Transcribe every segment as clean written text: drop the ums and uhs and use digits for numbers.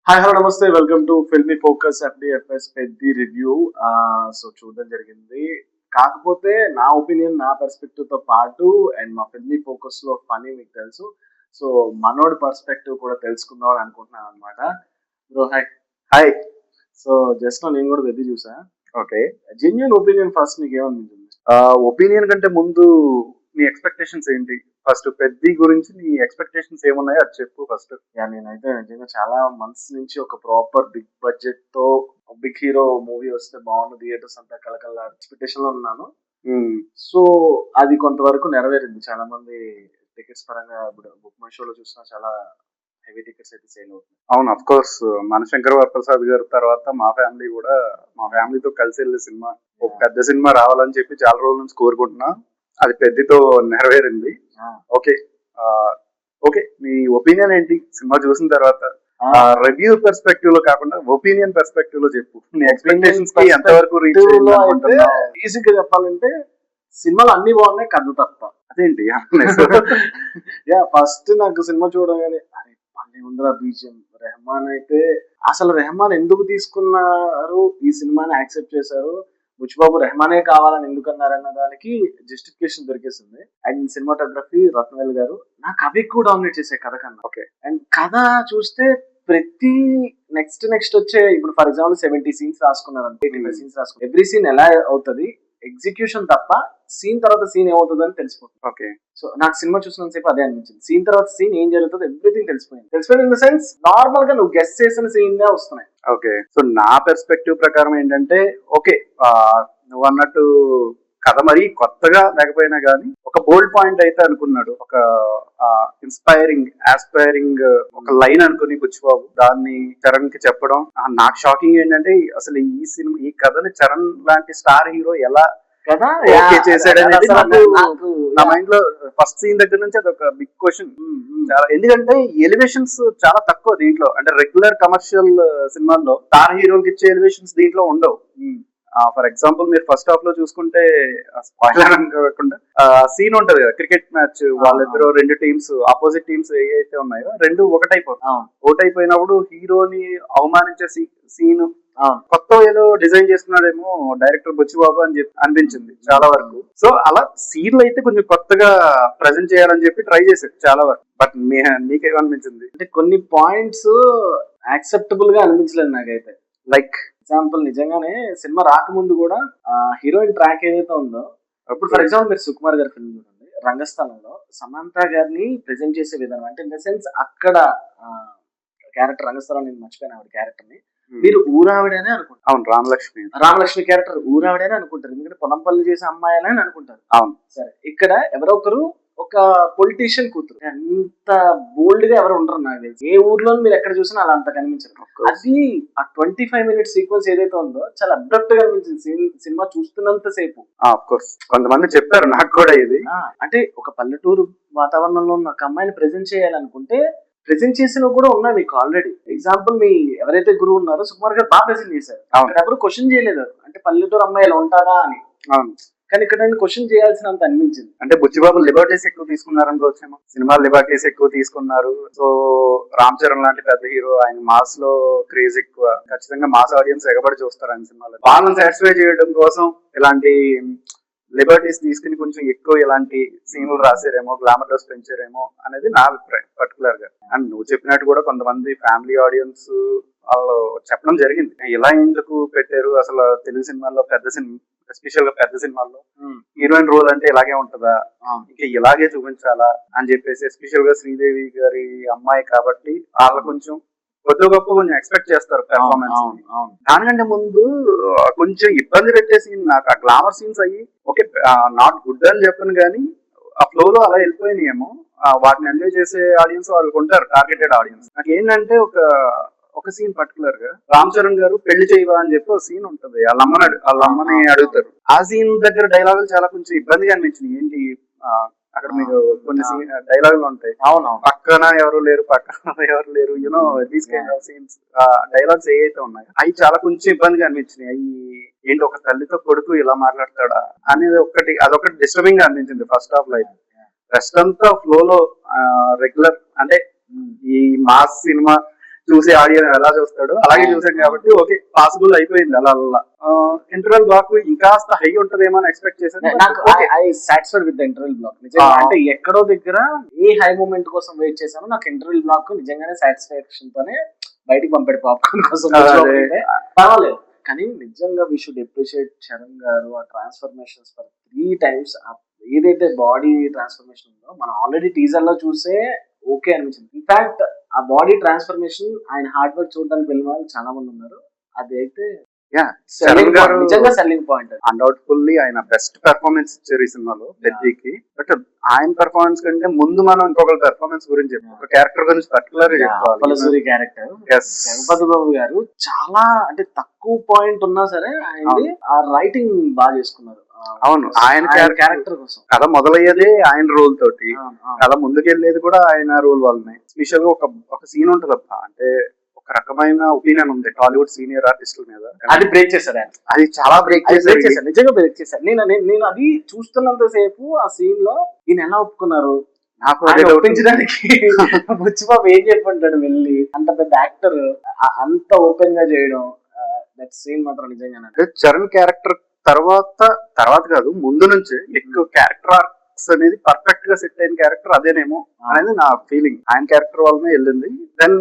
Hi hello నమస్తే welcome to filmy focus FDFS Peddi review. So చూడడం జరిగింది. కాకపోతే నా ఒపీనియన్ నా పర్స్పెక్టివ్ తో పాటు అండ్ మా ఫిల్మీ ఫోకస్ లో పని మీకు తెలుసు. సో మనోడి పర్స్పెక్టివ్ కూడా తెలుసుకుందాం అని అనుకుంటున్నాను అనమాట. Bro hi. Hi. So just నేను కూడా పెద్ద చూసా. ఓకే. జెన్యూన్ ఒపీనియన్ ఫస్ట్ నీకు ఏమనిపించింది? ఒపీనియన్ కంటే ముందు నీ ఎక్స్పెక్టేషన్స్ ఏంటి? ఫస్ట్ పెద్ది గురించి నీ ఎక్స్పెక్టేషన్స్ ఏమున్నాయో అది చెప్పు ఫస్ట్. నేనైతే నిజంగా చాలా మంత్స్ నుంచి ఒక ప్రాపర్ బిగ్ బడ్జెట్ తో బిగ్ హీరో మూవీ వస్తే బాగుంది, థియేటర్స్ అంతా కలకల ఎక్స్పెక్టేషన్ లో ఉన్నాను. సో అది కొంతవరకు నెరవేరింది. చాలా మంది టికెట్స్ పరంగా ఇప్పుడు బుక్ మై షోలో చూసినా చాలా హెవీ టికెట్స్ అయితే సేల్ అవుతుంది. అవును, అఫ్ కోర్స్ మన శంకర్ వరప్రసాద్ గారి తర్వాత మా ఫ్యామిలీతో కలిసి వెళ్ళే సినిమా, ఒక పెద్ద సినిమా రావాలని చెప్పి చాలా రోజుల నుంచి కోరుకుంటున్నా. అది పెద్దతో నెరవేరింది. ఓకే ఓకే, నీ ఒపీనియన్ ఏంటి సినిమా చూసిన తర్వాత? రివ్యూ పర్స్పెక్టివ్ లో కాకుండా ఒపీనియన్ పర్స్పెక్టివ్ లో చెప్పు. నీ ఎక్స్పెక్టేషన్స్ కి ఎంతవరకు రీచ్ ఈజీగా చెప్పాలంటే సినిమాలు అన్ని బాగున్నాయి, కథ తప్ప. అదేంటి? యా ఫస్ట్ నాకు సినిమా చూడగానే అరే ఉందిరా బీజిఎం. రెహమాన్ అయితే అసలు రెహమాన్ ఎందుకు తీసుకున్నారు, ఈ సినిమాని యాక్సెప్ట్ చేశారు, బుచ్చిబాబు రెహమానే కావాలని ఎందుకు అన్నారన్న దానికి జస్టిఫికేషన్ దొరికేసింది. అండ్ సినిమాటోగ్రఫీ రత్నవేల్ గారు నాకు అవి ఎక్కువ డామినేట్ చేసే కథ కన్నా. ఓకే. అండ్ కథ చూస్తే ప్రతి నెక్స్ట్ వచ్చే ఇప్పుడు ఫర్ ఎగ్జాంపుల్ 70 సీన్స్ రాసుకున్నారు, 85 సీన్స్ రాసుకున్నారు. ఎవ్రీ సీన్ ఎలా అవుతుంది, ఎగ్జిక్యూషన్ తప్ప సీన్ తర్వాత సీన్ ఏమవుతుంది అని తెలిసిపోతుంది. ఓకే. సో నాకు సినిమా చూసినంత సేపు అదే అనిపించింది. సీన్ తర్వాత సీన్ ఏం జరుగుతుంది ఎవ్రీథింగ్ తెలిసిపోయింది ఇన్ ద సెన్స్ నార్మల్ గా నువ్వు గెస్ట్ చేసిన సీన్ గా వస్తున్నాయి. ఓకే. సో నా పర్స్పెక్టివ్ ప్రకారం ఏంటంటే, ఓకే నువ్వు అన్నట్టు కథ మరి కొత్తగా లేకపోయినా గానీ ఒక బోల్డ్ పాయింట్ అయితే అనుకున్నాడు. ఒక ఆస్పైరింగ్ ఒక లైన్ అనుకుని బుచ్చిబాబు దాన్ని చరణ్ కి చెప్పడం. నాకు షాకింగ్ ఏంటంటే అసలు ఈ కథని చరణ్ లాంటి స్టార్ హీరో ఎలా కదా చేశాడనేది నా మైండ్ లో ఫస్ట్ సీన్ దగ్గర నుంచి అదొక బిగ్ క్వశ్చన్. చాలా, ఎందుకంటే ఎలివేషన్స్ చాలా తక్కువ దీంట్లో. అంటే రెగ్యులర్ కమర్షియల్ సినిమాల్లో స్టార్ హీరోకి ఇచ్చే ఎలివేషన్స్ దీంట్లో ఉండవు. ఫర్ ఎగ్జాంపుల్ మీరు ఫస్ట్ హాఫ్ లో చూసుకుంటే, స్పాయిలర్ అనుకోకుండా సీన్ ఉంటది కదా, క్రికెట్ మ్యాచ్, వాళ్ళిద్దరు రెండు టీమ్స్, ఆపోజిట్ టీమ్స్ ఏవైతే ఉన్నాయో రెండు ఒకటైపోయినప్పుడు హీరోని అవమానించే సీన్ కొత్త ఏదో డిజైన్ చేసుకున్నాడేమో డైరెక్టర్ బుచ్చిబాబు అని చెప్పి అనిపించింది చాలా వరకు. సో అలా సీన్లు అయితే కొంచెం కొత్తగా ప్రజెంట్ చేయాలని చెప్పి ట్రై చేశాడు చాలా వరకు. బట్ మీకేమనిపించింది? అంటే కొన్ని పాయింట్స్ యాక్సెప్టబుల్ గా అనిపించలేదు నాకైతే. లైక్ ఎగ్జాంపుల్, నిజంగానే సినిమా రాకముందు కూడా హీరోయిన్ ట్రాక్ ఏదైతే ఉందో, ఇప్పుడు ఫర్ ఎగ్జాంపుల్ మీరు సుకుమార్ గారి ఫిల్మ్ చూడండి, రంగస్థలంలో సమంత గారిని ప్రెజెంట్ చేసే విధానం, అంటే ఇన్ ద సెన్స్ అక్కడ క్యారెక్టర్ రంగస్థలం, నేను మర్చిపోయిన ఆవిడ క్యారెక్టర్ ని, మీరు ఊరావిడనే అనుకుంటారు. అవును, రామలక్ష్మి క్యారెక్టర్ ఊరావిడనే అనుకుంటారు, ఎందుకంటే పొలం పనులు చేసే అమ్మాయిలే అని అనుకుంటారు. అవును. సరే, ఇక్కడ ఎవరో ఒకరు ఒక పొలిటీషియన్ కూతురు. అంత బోల్డ్ గా ఎవరు ఉండరు నాకు తెలిసి. ఏ ఊర్లో మీరు ఎక్కడ చూసినా అలా అంత కనిపించరు. అది ఆ 25 minutes సీక్వెన్స్ ఏదైతే ఉందో చాలా అబ్రప్ట్ గా అనిపించింది సినిమా చూస్తున్నంత సేపు. కొంతమంది చెప్పారు నాకు కూడా ఇది. అంటే ఒక పల్లెటూరు వాతావరణంలో ఉన్న ఒక అమ్మాయిని ప్రెజెంట్ చేయాలనుకుంటే ప్రెజెంట్ చేసినవి కూడా ఉన్నాయి మీకు ఆల్రెడీ. ఎగ్జాంపుల్, మీ ఎవరైతే గురువు ఉన్నారో సుకుమార్ గారు బాగా ప్రెజెంట్ చేశారు. అక్కడ ఎవరు క్వశ్చన్ చేయలేదు అంటే పల్లెటూరు అమ్మాయి ఎలా ఉంటారా అని. కానీ ఇక్కడ నేను క్వశ్చన్ చేయాల్సినంత అనిపించింది. అంటే బుచ్చిబాబు లిబర్టీస్ ఎక్కువ తీసుకున్నారనుకోవచ్చేమో. సినిమా లిబర్టీస్ ఎక్కువ తీసుకున్నారు. సో రామ్ చరణ్ లాంటి పెద్ద హీరో, ఆయన మాస్ లో క్రేజ్ ఎక్కువ. ఖచ్చితంగా మాస్ ఆడియన్స్ ఎగబడి చూస్తారు ఆయన సినిమాలో. వాళ్ళని సాటిస్ఫై చేయడం కోసం ఇలాంటి లిబర్టీస్ తీసుకుని కొంచెం ఎక్కువ ఇలాంటి సీన్లు రాసారేమో, గ్లామరస్ పెంచారేమో అనేది నా అభిప్రాయం పర్టికులర్ గా. అండ్ నువ్వు చెప్పినట్టు కూడా కొంతమంది ఫ్యామిలీ ఆడియన్స్ వాళ్ళు చెప్పడం జరిగింది, ఇలా ఎందుకు పెట్టారు అసలు తెలుగు సినిమాల్లో, ఎస్పెషల్ గా పెద్ద సినిమాల్లో హీరోయిన్ రోల్ అంటే ఇలాగే ఉంటదా, ఇంకా ఇలాగే చూపించాలా అని చెప్పేసి. ఎస్పెషల్ గా శ్రీదేవి గారి అమ్మాయి కాబట్టి వాళ్ళు కొంచెం కొంచెం ఎక్స్పెక్ట్ చేస్తారు పెర్ఫార్మెన్స్. దానికంటే ముందు కొంచెం ఇబ్బంది పెట్టే సీన్ నాకు ఆ గ్లామర్ సీన్స్ అయ్యి ఓకే నాట్ గుడ్ అని చెప్పను, కానీ ఆ ఫ్లో లో అలా వెళ్ళిపోయినాయేమో. వాటిని ఎంజాయ్ చేసే ఆడియన్స్ వాళ్ళకి ఉంటారు, టార్గెటెడ్ ఆడియన్స్. నాకు ఏంటంటే ఒక సీన్ పర్టికులర్ గా రామ్ చరణ్ గారు పెళ్లి చేయవా అని చెప్పి ఒక సీన్ ఉంటది, వాళ్ళ అమ్మని అడుగుతారు. ఆ సీన్ దగ్గర డైలాగులు చాలా కొంచెం ఇబ్బందిగా అనిపించింది. ఏంటి అక్కడ మీకు కొన్ని డైలాగులు ఉంటాయి, పక్కన ఎవరు లేరు you know these kind of scenes. Dialogues ఏవైతే ఉన్నాయో అవి చాలా కొంచెం ఇబ్బందిగా అనిపించినాయి. అవి ఏంటి ఒక తల్లితో కొడుకు ఇలా మాట్లాడతాడా అనేది అదొకటి డిస్టర్బింగ్ గా అనిపించింది ఫస్ట్ హాఫ్ లో. రెస్ట్ అంతా ఫ్లో లో రెగ్యులర్, అంటే ఈ మాస్ సినిమా చూసే ఆడియన్స్ ఎలా చూస్తాడో అలాగే చూసాం కాబట్టి ఓకే పాసిబుల్ అయిపోయింది అలా అలా. ఇంటర్వెల్ బ్లాక్ ఇంకాస్త హై ఉంటదేమో అని ఎక్స్పెక్ట్ చేశాను. నాకు I satisfied with interval block నిజంగా. అంటే ఎక్కడో దగ్గర ఏ హై మూమెంట్ కోసం వెయిట్ చేశాను, నాకు ఇంటర్వెల్ బ్లాక్ నిజంగానే సాటిస్ఫాక్షన్ తోనే బయటికి పంపాడు పాప్కార్న్ కోసం. పర్వాలేదు కానీ నిజంగా వీ షుడ్ అప్రిషియేట్ చరణ్ గారు ఆ ట్రాన్స్ఫర్మేషన్స్ ఫర్ 3 times. ఏదైతే బాడీ ట్రాన్స్ఫర్మేషన్ ఉందో మనం ఆల్రెడీ టీజర్ లో చూసే ఓకే అనిపించింది. ఇన్ఫాక్ట్ ఆ బాడీ ట్రాన్స్ఫర్మేషన్ ఆయన హార్డ్ వర్క్ చూడడానికి వెళ్ళిన వాళ్ళు చాలా మంది ఉన్నారు. అది అయితే చరణ్ గారు నిజంగా సెల్లింగ్ పాయింట్. అన్డౌట్ఫుల్లీ ఆయన బెస్ట్ పెర్ఫార్మెన్స్ ఇచ్చారు ఈ సినిమాలో పెద్దకి. బట్ ఆయన పెర్ఫార్మెన్స్ కంటే ముందు మనం ఇంకొకరి పెర్ఫార్మెన్స్ గురించి చెప్పాం, ఒక క్యారెక్టర్ గురించి పర్టికులర్ గా చెప్పాలి. క్యారెక్టర్ జగపతి బాబు గారు చాలా అంటే తక్కువ పాయింట్ ఉన్నా సరే ఆయన ఆ రైటింగ్ బాగా చేసుకున్నారు. అవును, ఆయన క్యారెక్టర్ కోసం కథ మొదలయ్యేదే ఆయన రోల్ తోటి, కథ ముందుకెళ్లేది కూడా ఆయన రోల్ వల్లనే. స్పెషల్ గా ఒక సీన్ ఉంటది అబ్బా, అంటే ఒక రకమైన ఒపీనియన్ ఉంది టాలీవుడ్ సీనియర్ ఆర్టిస్టుల మీద, అది బ్రేక్ చేశారు ఆయన. అది చాలా బ్రేక్ చేశారు, నిజంగా బ్రేక్ చేశారు. నేను అది చూస్తున్నంత సేపు ఆ సీన్ లో ఈయన ఎలా ఒప్పుకున్నారు నాకు ఒప్పించడానికి. బుచ్చిబాబు ఏం చెప్పంటాడు వెళ్ళి, అంత పెద్ద యాక్టర్ అంత ఓపెన్ గా చేయడం, దట్ సీన్ మాత్రం నిజంగా. చరణ్ క్యారెక్టర్ తర్వాత కాదు ముందు నుంచి ఎక్కువ క్యారెక్టర్ ఆర్క్స్ అనేది పర్ఫెక్ట్ గా సెట్ అయిన క్యారెక్టర్ అదేనేమో అనేది నా ఫీలింగ్. ఆయన క్యారెక్టర్ వల్లనే వెళ్ళింది. దెన్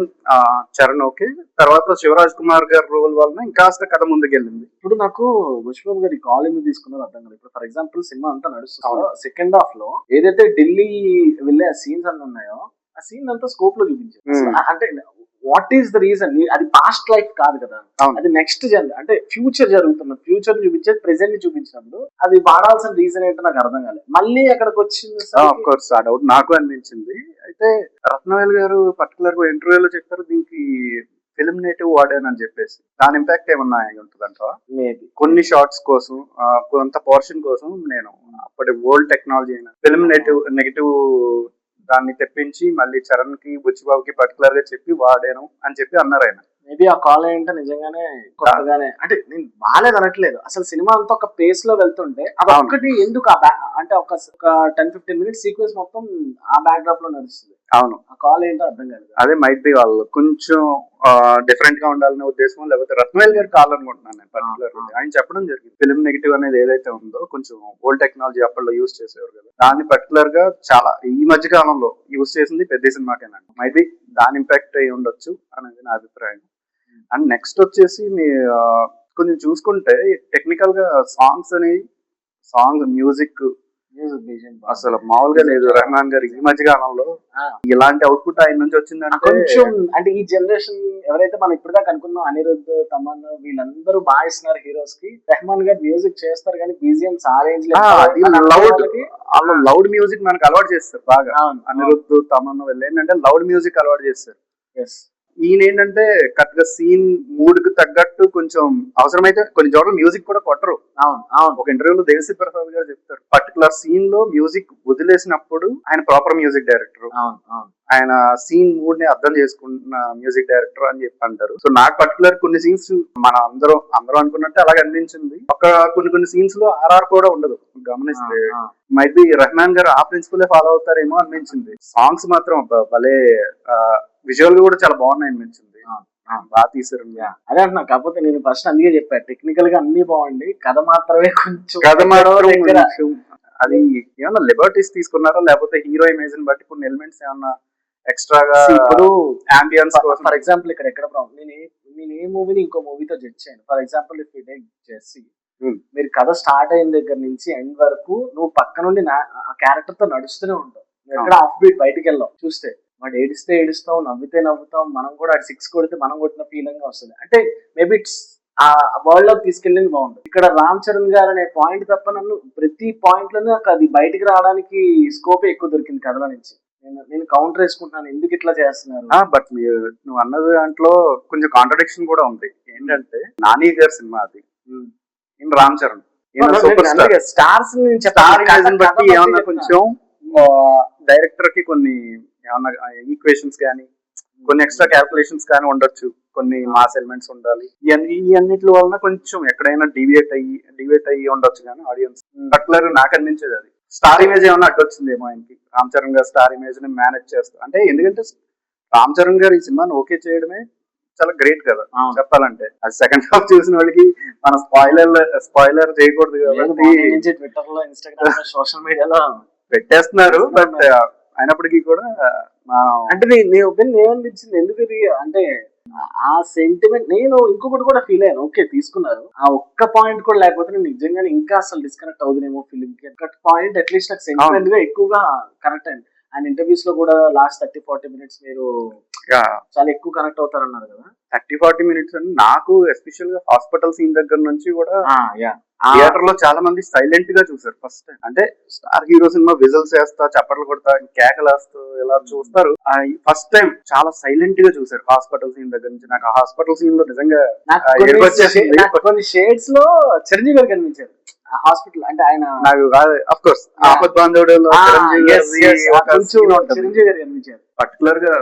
చరణ్ ఓకే, తర్వాత శివరాజ్ కుమార్ గారి రోల్ వలన ఇంకాస్త కథ ముందుకు వెళ్ళింది. ఇప్పుడు నాకు బుచ్చిబాబు గారి కాల్ ఎందుకు తీసుకున్నారు అర్థం కాదు. ఇప్పుడు ఫర్ ఎగ్జాంపుల్ సినిమా అంతా నడుస్తుంది, సెకండ్ హాఫ్ లో ఏదైతే ఢిల్లీ వెళ్ళే సీన్స్ అన్ని ఉన్నాయో ఆ సీన్ అంతా స్కోప్ లో చూపించారు. అంటే వాట్ ఈస్ ద రీజన్? అది పాస్ట్ లైఫ్ కాదు కదా, అది నెక్స్ట్ జన్ అంటే ఫ్యూచర్ జరుగుతున్న ఫ్యూచర్ చూపించేది ప్రెసెంట్ ని చూపించినప్పుడు అది వాడాల్సిన రీజన్ ఏంటో నాకు అర్థం కాలేదు. మళ్ళీ అక్కడికి వచ్చింది ఆ డౌట్ నాకు అనిపించింది. అయితే రత్నవేల్ గారు పర్టికులర్ గా ఇంటర్వ్యూలో చెప్పారు దీనికి ఫిల్మ్ నేటివ్ వాడానని చెప్పేసి. దాని ఇంపాక్ట్ ఏమన్నా ఉంటుందంట మేబీ కొన్ని షార్ట్స్ కోసం, కొంత పోర్షన్ కోసం నేను అప్పటి ఓల్డ్ టెక్నాలజీ అయిన ఫిల్మ్ నెగిటివ్ దాన్ని తెప్పించి మళ్ళీ చరణ్ కి బుచ్చిబాబుకి పర్టికులర్ గా చెప్పి వాడాను అని చెప్పి అన్నారు ఆయన. మేబీ ఆ కాల్ ఏంటంటే నిజంగానే కొత్తగానే, అంటే నేను బాగాలేదు అనట్లేదు, అసలు సినిమా అంతా ఒక పేస్ లో వెళ్తుంటే అది ఒక్కటి ఎందుకు అంటే ఒక 10-15 minutes సీక్వెన్స్ మొత్తం ఆ బ్యాక్ డ్రాప్ లో నడుస్తుంది. అవును, ఆ కాల్ ఏంటో అర్థం కాదు. అదే మైట్ బి వాళ్ళు కొంచెం డిఫరెంట్ గా ఉండాలనే ఉద్దేశం, లేకపోతే రత్నవేల్ గారు కావాలనుకుంటున్నాను నేను పర్టికులర్. ఆయన చెప్పడం జరిగింది ఫిల్మ్ నెగిటివ్ అనేది ఏదైతే ఉందో కొంచెం ఓల్డ్ టెక్నాలజీ అప్పట్లో యూజ్ చేసేవారు కదా, దాన్ని పర్టికులర్ గా చాలా ఈ మధ్య కాలంలో యూజ్ చేసింది పెద్ద సినిమాకేనండి. మైట్ బి దాని ఇంపాక్ట్ అయి ఉండొచ్చు అనేది నా అభిప్రాయం. అండ్ నెక్స్ట్ వచ్చేసి మీ కొంచెం చూసుకుంటే టెక్నికల్ గా సాంగ్ మ్యూజిక్ అసలు మామూలుగా లేదు. రెహమాన్ గారు ఈ మధ్య కాలంలో ఇలాంటి అవుట్పుట్ ఆయన నుంచి వచ్చిందంటే కొంచెం అంటే ఈ జనరేషన్ ఎవరైతే మనం ఇప్పటిదాకా అనుకున్నాం అనిరుద్ధ్, తమన్నా వీళ్ళందరూ బాగా ఇస్తున్నారు హీరోస్ కి. రెహమాన్ గారు మ్యూజిక్ చేస్తారు కానీ బీజిఎంస్ లౌడ్ మ్యూజిక్ మనకు అలవాటు చేస్తారు బాగా. అనిరుద్ధ్, తమన్నా వీళ్ళు ఏంటంటే లౌడ్ మ్యూజిక్ అలవాటు చేస్తారు. ఈయన ఏంటంటే కరెక్ట్ గా సీన్ మూడ్ కు తగ్గట్టు కొంచెం అవసరమైతే కొన్ని చోట్ల మ్యూజిక్ కూడా కొట్టరు. ఒక ఇంటర్వ్యూలో దేవిశ్రీ ప్రసాద్ గారు చెప్తారు పర్టికులర్ సీన్ లో మ్యూజిక్ వదిలేసినప్పుడు ఆయన ప్రాపర్ మ్యూజిక్ డైరెక్టర్, ఆయన సీన్ మూడ్ ని అర్థం చేసుకుంటున్న మ్యూజిక్ డైరెక్టర్ అని చెప్పి అంటారు. సో నాకు పర్టికులర్ కొన్ని సీన్స్ మన అందరూ అనుకున్నట్టే అలాగే అనిపించింది. కొన్ని సీన్స్ లో ఆర్ఆర్ కూడా ఉండదు గమనిస్తే. మైట్ బి రెహమాన్ గారు ఆ ప్రిన్సిపల్ ఫాలో అవుతారేమో అనిపించింది. సాంగ్స్ మాత్రం భలే విజువల్ కూడా చాలా బాగున్నాయి అనిపించింది, బాగా తీసారు. అదే అంటున్నా, కాకపోతే నేను ఫస్ట్ అందుకే చెప్పాను టెక్నికల్ గా అన్ని బాగుంది, కథ మాత్రమే కొంచెం అది ఏమన్నా లిబర్టీస్ తీసుకున్నారా లేకపోతే హీరో ఇమేజ్ ని బట్టి కొన్ని ఎలిమెంట్స్ ఏమన్నా ఎక్స్ట్రాగా ఇప్పుడు అంబియన్స్ ఫర్ ఎగ్జాంపుల్ ఇక్కడ ఎక్కడ ప్రాబ్లం, నేను ఏ మూవీని ఇంకో మూవీతో జడ్జ్ చేయను. For example if you take Jessie, మీరు కథ స్టార్ట్ అయిన దగ్గర నుంచి ఎండ్ వరకు నువ్వు పక్క నుండి ఆ క్యారెక్టర్ తో నడుస్తూనే ఉంటావు, ఎక్కడ ఆఫ్ బీట్ బయటకు వెళ్ళావు. చూస్తే వాడు ఏడిస్తే ఏడుస్తావు, నవ్వితే నవ్వుతాం, మనం కూడా 6 కొడితే మనం కొట్టిన ఫీలింగ్ వస్తుంది. అంటే మేబీ ఇట్స్ ఆ వరల్డ్ లోకి తీసుకెళ్ళింది బాగుంటుంది. ఇక్కడ రామ్ చరణ్ గారు అనే పాయింట్ తప్ప నన్ను ప్రతి పాయింట్ లోనే నాకు అది బయటికి రావడానికి స్కోప్ ఎక్కువ దొరికింది కథలో నుంచి. నేను కౌంటర్ వేసుకుంటున్నాను ఎందుకు ఇట్లా చేస్తున్నారు. బట్ నువ్వు అన్నది దాంట్లో కొంచెం కాంట్రడిక్షన్ కూడా ఉంది. ఏంటంటే నాని గారి సినిమా అది, రామ్ చరణ్ స్టార్స్ బట్టి ఏమన్నా కొంచెం డైరెక్టర్ కి కొన్ని ఏమన్నా ఈక్వేషన్స్ కానీ కొన్ని ఎక్స్ట్రా క్యాల్కులేషన్స్ కానీ ఉండొచ్చు, కొన్ని మాస్ ఎలిమెంట్స్ ఉండాలి. ఈ అన్నిటి వలన కొంచెం ఎక్కడైనా డివియేట్ అయ్యి ఉండొచ్చు. కానీ ఆడియన్స్ పర్టికులర్ నాకు అనిపించేది అది స్టార్ ఇమేజ్ ఏమన్నా అడ్డొచ్చిందేమో ఆయనకి. రామ్ చరణ్ గారు స్టార్ ఇమేజ్ ని మేనేజ్ చేస్తారు అంటే, ఎందుకంటే రామ్ చరణ్ గారు ఈ సినిమాని ఓకే చేయడమే చాలా గ్రేట్ కదా అవును. చెప్పాలంటే. అది సెకండ్ హాఫ్ చూసిన వాళ్ళకి మనం స్పాయిలర్ చేయకూడదు నేను కాబట్టి మార్నింగ్ నుంచి ట్విట్టర్ లో, ఇన్స్టాగ్రామ్ లో, సోషల్ మీడియాలో పెట్టేస్తున్నారు. బట్ అయినప్పటికీ కూడా మనం అంటే నీ ఒపీనియన్ ఏమనిపించింది? ఎందుకు ఇది అంటే ఆ సెంటిమెంట్ నేను ఇంకొకటి కూడా ఫీల్ అయ్యాను. ఓకే తీసుకున్నారు, ఆ ఒక్క పాయింట్ కూడా లేకపోతే నేను నిజంగానే ఇంకా అసలు డిస్కనెక్ట్ అవుతుందేమో ఫిల్మ్ కి. ఒక పాయింట్ అట్లీస్ట్ నాకు సెంటిమెంట్ గా ఎక్కువగా కనెక్ట్ అయింది. అండ్ ఇంటర్వ్యూస్ లో కూడా లాస్ట్ 30-40 మినిట్స్ మీరు చాలా ఎక్కువ కనెక్ట్ అవుతారన్నారు కదా. 30-40 మినిట్స్ అని నాకు ఎస్పెషల్ గా హాస్పిటల్ సీన్ దగ్గర నుంచి కూడా యా థియేటర్ లో చాలా మంది సైలెంట్ గా చూసారు ఫస్ట్ టైం. అంటే స్టార్ హీరో సినిమా విజిల్స్ వేస్తా, చప్పట్లు కొడతా, కేకలేస్తూ ఇలా చూస్తారు. ఫస్ట్ టైం చాలా సైలెంట్ గా చూసారు హాస్పిటల్ సీన్ దగ్గర నుంచి. నాకు ఆ హాస్పిటల్ సీన్ లో నిజంగా ఏడుపు వచ్చేసింది. కొన్ని షేడ్స్ లో చిరంజీవి గారు కనిపించారు ఆ హాస్పిటల్. అంటే ఆయన నాకు అఫ్ కోర్స్ ఆపద్ బాంధవుడు చిరంజీవి గారు కనిపించారు. పర్టికులర్ గా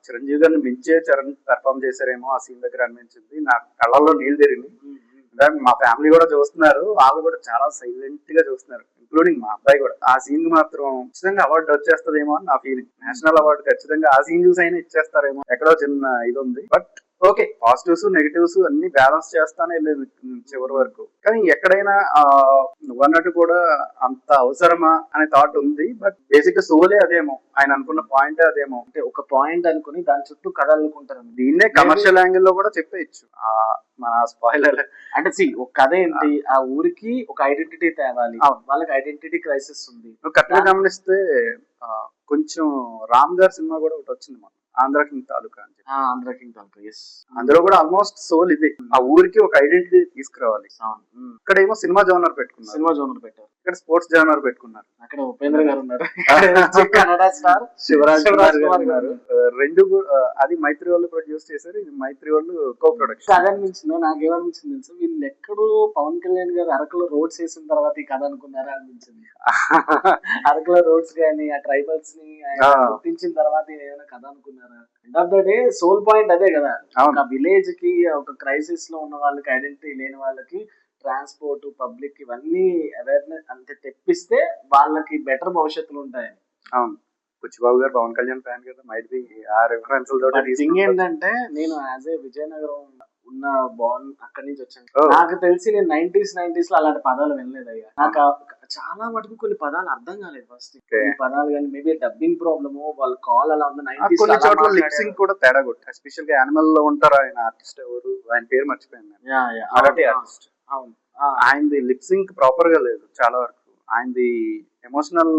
చిరంజీవి గారిని మించే చరణ్ పెర్ఫార్మ్ చేశారేమో ఆ సీన్ దగ్గర అనిపించింది. నాకు కళ్ళల్లో నీళ్ళు తిరిగింది. మా ఫ్యామిలీ కూడా చూస్తున్నారు, వాళ్ళు కూడా చాలా సైలెంట్ గా చూస్తున్నారు, ఇంక్లూడింగ్ మా అబ్బాయి కూడా. ఆ సీన్ మాత్రం ఖచ్చితంగా అవార్డు వచ్చేస్తదేమో అని నా ఫీలింగ్. నేషనల్ అవార్డు ఖచ్చితంగా ఆ సీన్ చూసి అయినా ఇచ్చేస్తారేమో. ఎక్కడో చిన్న ఇది ఉంది. బట్ ఓకే, పాజిటివ్స్ నెగిటివ్స్ అన్ని బ్యాలెన్స్ చేస్తానే వెళ్ళేది చివరి వరకు. కానీ ఎక్కడైనా నువ్వు అన్నట్టు కూడా అంత అవసరమా అనే థాట్ ఉంది. బట్ బేసిక్ గా సోలే అదేమో, ఆయన అనుకున్న పాయింట్ అదేమో. అంటే ఒక పాయింట్ అనుకుని దాని చుట్టూ కథ అల్లుకుంటారు. దీన్నే కమర్షియల్ యాంగిల్ లో కూడా చెప్పేయచ్చు. మన స్పాయిలర్ అంటే ఒక కథ ఏంటి, ఆ ఊరికి ఒక ఐడెంటిటీ తేవాలి, వాళ్ళకి ఐడెంటిటీ క్రైసిస్ ఉంది. నువ్వు కరెక్ట్గా గమనిస్తే కొంచెం రామ్ గారి సినిమా కూడా ఒకటి వచ్చింది మన ఆంధ్ర కింగ్ తాలూకా అని. ఆంధ్ర కింగ్ తాలూకా, ఎస్. అందులో కూడా ఆల్మోస్ట్ సోల్ ఇదే, ఆ ఊరికి ఒక ఐడెంటిటీ తీసుకురావాలి. ఇక్కడ ఏమో సినిమా జోనర్ పెట్టుకున్నారు, ఇక్కడ స్పోర్ట్స్ జోనర్ పెట్టుకున్నారు. అక్కడ ఉపేంద్ర గారు ఉన్నారు, కన్నడ స్టార్ శివరాజ్ కుమార్ గారు. రెండు అది మైత్రి వాళ్ళు ప్రొడ్యూస్ చేశారు, ఇది మైత్రి వాళ్ళు కో ప్రొడక్షన్. కథ అనిపించింది నాకేమనిపించింది తెలుసు, వీళ్ళు ఎక్కడో పవన్ కళ్యాణ్ గారు అరకులో రోడ్స్ వేసిన తర్వాత ఈ కథ అనుకున్నారా అనిపించింది. అరకులో రోడ్స్ గానీ ఆ ట్రైబల్స్ ని గుర్తించిన తర్వాత ఏదైనా కథ అనుకున్నారా? End of the day sole point అదే కదా. ఒక విలేజ్ కి, ఒక క్రైసిస్ లో ఉన్న వాళ్ళకి, ఐడెంటిటీ లేని వాళ్ళకి ట్రాన్స్పోర్ట్, పబ్లిక్ ఇవన్నీ అవేర్నెస్ అంటే తెప్పిస్తే వాళ్ళకి బెటర్ భవిష్యత్తులు ఉంటాయి. అవును, బుచ్చిబాబు గారు పవన్ కళ్యాణ్ ఫ్యాన్ కదా, మైట్ బి ఆ రిఫరెన్స్ థింగ్ ఏంటంటే నేను యాజ్ ఏ విజయనగరం ఉన్న అక్కడి నుంచి వచ్చాను. నాకు తెలిసి నేను 90s లో అలాంటి పదాలు వినలేదు అయ్యా. నాకు చాలా మటుకు కొన్ని పదాలు అర్థం కాలేదు ఫస్ట్. కొన్ని పదాలు కానీ మేబీ డబ్బింగ్ ప్రాబ్లమ్, వాళ్ళ కాల్ అలా ఉంది. 90s కొన్ని చోట్ల లిప్సింగ్ కూడా తేడా కొట్టి, ఎస్పెషల్ గా యానిమల్ లో ఉంటారు ఆయన ఆర్టిస్ట్, ఎవరు ఆయన పేరు మర్చిపోయాను. ఆర్టిస్ట్. అవును, ఆయనది లిప్సింగ్ ప్రాపర్ గా లేదు చాలా వరకు. ఆయనది ఎమోషనల్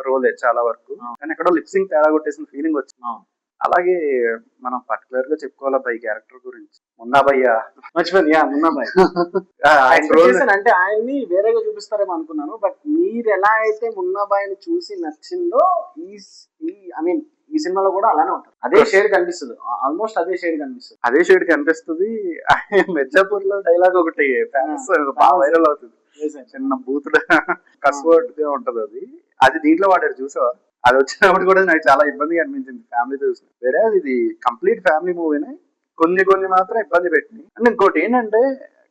రోలే చాలా వరకు, కానీ ఎక్కడో లిప్సింగ్ తేడా కొట్టేసిన ఫీలింగ్ వచ్చింది. అలాగే మనం పర్టికులర్ గా చెప్పుకోవాలి అబ్బాయి క్యారెక్టర్ గురించి. మున్నాభయ్య మర్చిపోయింది, మున్నాభయ్య. అంటే ఆయన్ని వేరేగా చూపిస్తారేమో అనుకున్నాను. బట్ మీరు ఎలా అయితే మున్నాబాయిని చూసి నచ్చిందో ఐ మీన్ ఈ సినిమాలో కూడా అలానే ఉంటుంది. అదే షేడ్ కనిపిస్తుంది, ఆల్మోస్ట్ అదే షేడ్ కనిపిస్తుంది. మిర్జాపూర్ లో డైలాగ్ ఒకటి ఫేమస్, బాగా వైరల్ అవుతుంది. చిన్న బూత్ కస్వర్డ్ గా ఉంటది అది. అది దీంట్లో వాడారు చూసావా? అది వచ్చినప్పుడు కూడా నాకు చాలా ఇబ్బందిగా అనిపించింది ఫ్యామిలీతో చూసి. వేరే ఇది కంప్లీట్ ఫ్యామిలీ మూవీనే, కొన్ని మాత్రం ఇబ్బంది పెట్టింది. అండ్ ఇంకోటి ఏంటంటే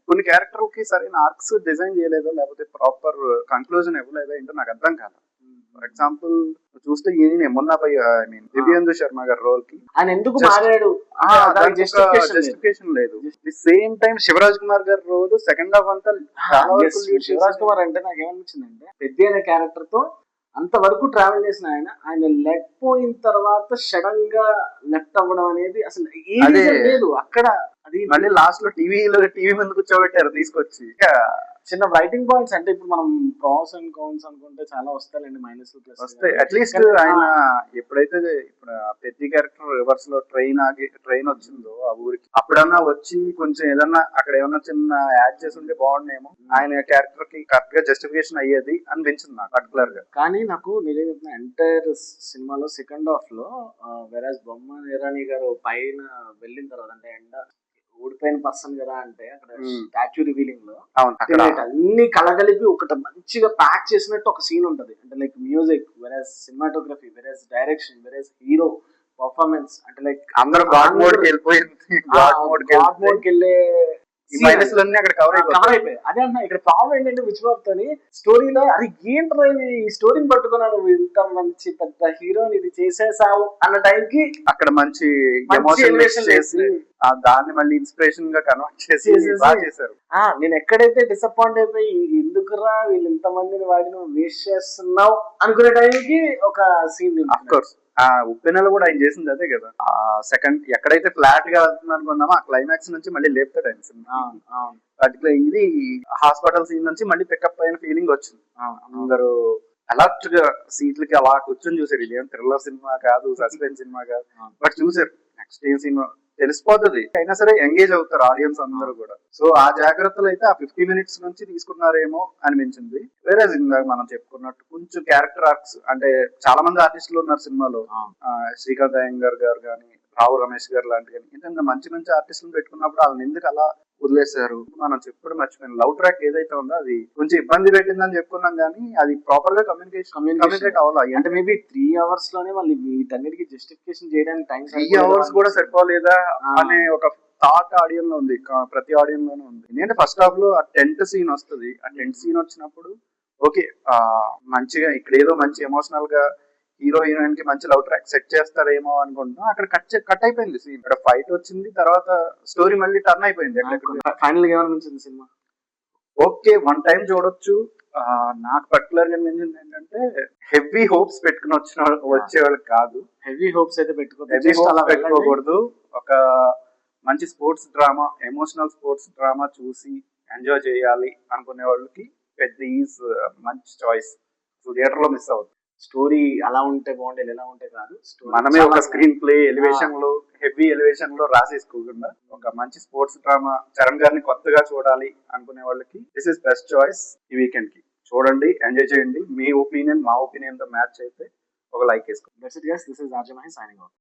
కొన్ని క్యారెక్టర్ కి సరైన ఆర్క్స్ డిజైన్ చేయలేదో, లేకపోతే ప్రాపర్ కంక్లూజన్ ఇవ్వలేదో ఏంటో నాకు అర్థం కాదు. ఫర్ ఎగ్జాంపుల్ చూస్తే దివ్యేందు శర్మ గారి రోల్ కి ఆయన ఎందుకు మారాడు జస్టిఫికేషన్ లేదు. The same time Shivaraj Kumar గారి రోల్ సెకండ్ హాఫ్ అంతా చాలా వరకు శివరాజ్ కుమార్ అంటే నాకు ఏమనిపించిందంటే పెద్ద అనే క్యారెక్టర్ తో అంతవరకు ట్రావెల్ చేసిన ఆయన లెఫ్ట్ పోయిన తర్వాత సడన్ గా లెఫ్ట్ అవ్వడం అనేది అసలు లేదు అక్కడ. అది మళ్ళీ లాస్ట్ లో టీవీ ముందు కూర్చోబెట్టారు తీసుకొచ్చి. చిన్న రైటింగ్ పాయింట్స్ అంటే ఇప్పుడు మనం ప్రాస్ అండ్ కౌన్స్ అనుకుంటే చాలా వస్తాయండి, మైనస్ వస్తాయి. అట్లీస్ట్ ఆయన ఎప్పుడైతే ఇప్పుడు పెద్ద క్యారెక్టర్ రివర్స్ లో ట్రైన్ వచ్చిందో ఆ ఊరికి, అప్పుడన్నా వచ్చి కొంచెం ఏదన్నా అక్కడ ఏమన్నా చిన్న యాడ్ చేసి ఉంటే బాగుండేమో, ఆయన క్యారెక్టర్ కి కరెక్ట్ గా జస్టిఫికేషన్ అయ్యేది అనిపించింది నాకు పర్టికులర్ గా. కానీ నాకు నిజంగా ఎంటైర్ సినిమాలో సెకండ్ హాఫ్ లో వెరాజ్ బొమ్మ ఇరానీ గారు పైన వెళ్ళిన తర్వాత, అంటే ఓడిపోయిన పర్సన్ కదా అంటే అక్కడ స్టాచ్యూ రివీలింగ్ లో అన్ని కలగలిపి ఒకటి మంచిగా ప్యాక్ చేసినట్టు ఒక సీన్ ఉంటది. అంటే లైక్ మ్యూజిక్, వెరాజ్ సినిమాటోగ్రఫీ, వెరాజ్ డైరెక్షన్, వెరాజ్ హీరో పర్ఫార్మెన్స్, అంటే లైక్ అందరూ గాడ్ మోడ్ కి వెళ్ళే ఈ మైనస్లన్నీ అక్కడ కవర్ అయిపోతాయి. కవర్ అయిపోయాయి. అదే అన్న ఇక్కడ ప్రాబ్లం ఏంటంటే విశ్వబాబుతోని స్టోరీలో అది ఏంట్రా ఇది, ఈ స్టోరీని పట్టుకున్నాడు నువ్వు ఇంత మంచి పెద్ద హీరోని ఇది చేసేసావు అన్న టైంకి అక్కడ మంచి మంచి ఎమోషన్ elevation చేసి దాన్ని మళ్ళీ ఇన్స్పిరేషన్ గా కన్వర్ట్ చేసి చేసేసి బాగా చేశారు. నేను ఎక్కడైతే డిసప్పాయింట్ అయిపోయి ఎందుకురా వీళ్ళు ఇంత మందిని వాడి నువ్వు వేస్ట్ చేస్తున్నావు అనుకునే టైంకి ఒక సీన్ అఫ్ కోర్స్ ఆ ఉప్పెనలో కూడా ఆయన చేసింది అదే కదా. ఆ సెకండ్ ఎక్కడైతే ఫ్లాట్ గా వెళ్తుంది అనుకున్నామో ఆ క్లైమాక్స్ నుంచి మళ్ళీ లేపుతాడు ఆయన సినిమా. పర్టికులర్ ఇది హాస్పిటల్ సీన్ నుంచి మళ్ళీ పికప్ అయిన ఫీలింగ్ వచ్చింది. అందరూ అలర్ట్ గా సీట్లకి అలా కూర్చొని చూసారు. ఇదేం థ్రిల్లర్ సినిమా కాదు, సస్పెన్స్ సినిమా కాదు, బట్ చూసారు నెక్స్ట్ ఏం సినిమా తెలిసిపోతుంది. అయినా సరే ఎంగేజ్ అవుతారు ఆడియన్స్ అందరూ కూడా. సో ఆ జాగ్రత్తలు అయితే ఆ 50 minutes నుంచి తీసుకున్నారేమో అనిపించింది. వేరే ఇందాక మనం చెప్పుకున్నట్టు కొంచెం క్యారెక్టర్ ఆర్క్స్ అంటే చాలా మంది ఆర్టిస్టులు ఉన్నారు సినిమాలో. శ్రీకాంత్ అయ్యంగార్ గారు కానీ, రావు రమేష్ గారు లాంటి కానీ ఇంత మంచి మంచి ఆర్టిస్టులు పెట్టుకున్నప్పుడు వాళ్ళని ఎందుకు అలా వదిలేశారు? మనం చెప్పుడు మర్చిపోయిన లవ్ ట్రాక్ ఏదైతే ఉందో అది కొంచెం ఇబ్బంది పెట్టిందని చెప్పుకున్నాం కానీ అది ప్రాపర్ గా కమ్యూనికేట్ అవ్వాలి. అంటే మేబీ 3 hours లోనే వాళ్ళు వీటన్నిటికి జస్టిఫికేషన్ చేయడానికి టైం 3 hours కూడా సరిపోలేదా అనే ఒక థాట్ ఆడియన్స్ లో ఉంది, ప్రతి ఆడియన్స్ లోనే ఉంది. ఎందుకంటే ఫస్ట్ హాఫ్ లో ఆ టెంట్ సీన్ వస్తుంది. ఆ టెంట్ సీన్ వచ్చినప్పుడు ఓకే మంచిగా ఇక్కడ ఏదో మంచి ఎమోషనల్ గా హీరో హీరోయిన్ కి మంచి లవ్ ట్రాక్ సెట్ చేస్తారేమో అనుకుంటున్నాం. అక్కడ కట్ అయిపోయింది సీన్. ఇక్కడ ఫైట్ వచ్చింది, తర్వాత స్టోరీ మళ్ళీ టర్న్ అయిపోయింది. ఫైనల్ గా ఏమనిపించింది సినిమా? ఓకే, 1 time చూడొచ్చు. నాకు పర్టికులర్ గా అనిపించింది ఏంటంటే హెవీ హోప్స్ పెట్టుకుని వచ్చేవాళ్ళకి కాదు. హెవీ హోప్స్ అయితే పెట్టుకోకూడదు. ఒక మంచి sports drama, emotional sports drama చూసి ఎంజాయ్ చేయాలి అనుకునే వాళ్ళకి పెద్ద ఈజ్ మంచి చాయిస్. థియేటర్ లో మిస్ అవుతుంది. స్టోరీ అలా ఉంటే బాగుండేది, ఎలా ఉంటే కాదు. మనమే ఒక స్క్రీన్ ప్లే ఎలివేషన్ లో హెవీ ఎలివేషన్ లో రాసేసుకోకుండా ఒక మంచి స్పోర్ట్స్ డ్రామా చరణ్ గారిని కొత్తగా చూడాలి అనుకునే వాళ్ళకి దిస్ ఇస్ బెస్ట్ చాయిస్. ఈ వీకెండ్ కి చూడండి, ఎంజాయ్ చేయండి. మీ ఒపీనియన్ మా ఒపీనియన్ తో మ్యాచ్ అయితే ఒక లైక్ వేసుకోండి. That's it guys, this is Arjun Mahi signing off.